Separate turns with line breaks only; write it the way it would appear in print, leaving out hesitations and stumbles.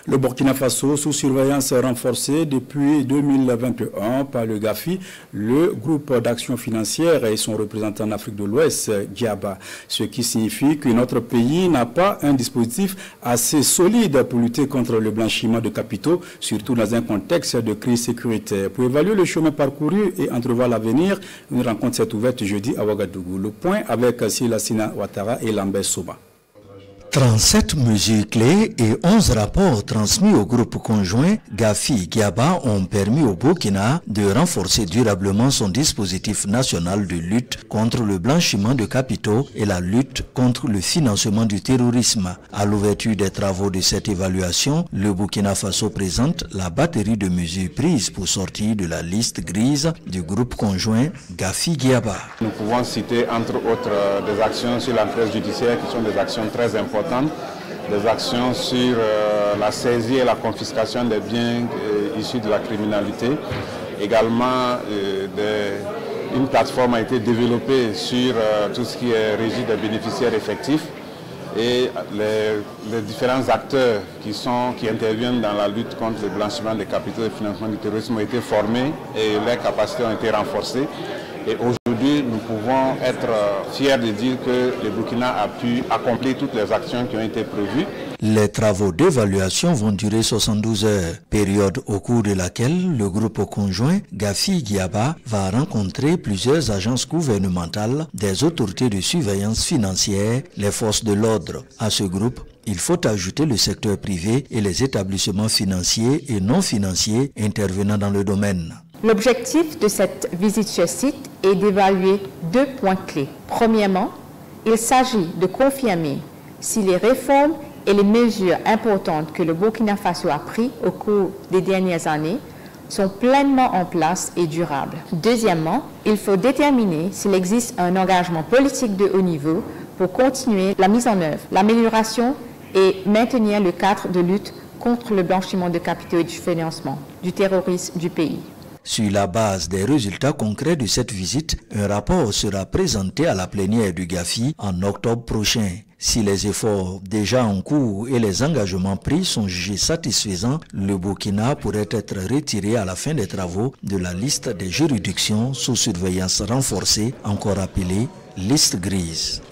Le Burkina Faso, sous surveillance renforcée depuis 2021 par le GAFI, le groupe d'action financière et son représentant en Afrique de l'Ouest, Giaba. Ce qui signifie que notre pays n'a pas un dispositif assez solide pour lutter contre le blanchiment de capitaux, surtout dans un contexte de crise sécuritaire. Pour évaluer le chemin parcouru et entrevoir l'avenir, une rencontre s'est ouverte jeudi à Ouagadougou. Le point avec Silasina Ouattara et Lambert Soba.
37 mesures clés et 11 rapports transmis au groupe conjoint GAFI-Giaba ont permis au Burkina de renforcer durablement son dispositif national de lutte contre le blanchiment de capitaux et la lutte contre le financement du terrorisme. À l'ouverture des travaux de cette évaluation, le Burkina Faso présente la batterie de mesures prises pour sortir de la liste grise du groupe conjoint GAFI-Giaba.
Nous pouvons citer entre autres des actions sur l'entraide judiciaire qui sont des actions très importantes, des actions sur la saisie et la confiscation des biens issus de la criminalité. Également, une plateforme a été développée sur tout ce qui est régie des bénéficiaires effectifs et les différents acteurs qui interviennent dans la lutte contre le blanchiment des capitaux et le financement du terrorisme ont été formés et leurs capacités ont été renforcées. Et aujourd'hui, nous pouvons être fiers de dire que le Burkina a pu accomplir toutes les actions qui ont été prévues.
Les travaux d'évaluation vont durer 72 heures, période au cours de laquelle le groupe conjoint GAFI-Giaba va rencontrer plusieurs agences gouvernementales, des autorités de surveillance financière, les forces de l'ordre. À ce groupe, il faut ajouter le secteur privé et les établissements financiers et non financiers intervenant dans le domaine.
L'objectif de cette visite sur site est d'évaluer deux points clés. Premièrement, il s'agit de confirmer si les réformes et les mesures importantes que le Burkina Faso a prises au cours des dernières années sont pleinement en place et durables. Deuxièmement, il faut déterminer s'il existe un engagement politique de haut niveau pour continuer la mise en œuvre, l'amélioration et maintenir le cadre de lutte contre le blanchiment de capitaux et du financement du terrorisme du pays.
Sur la base des résultats concrets de cette visite, un rapport sera présenté à la plénière du GAFI en octobre prochain. Si les efforts déjà en cours et les engagements pris sont jugés satisfaisants, le Burkina pourrait être retiré à la fin des travaux de la liste des juridictions sous surveillance renforcée, encore appelée liste grise.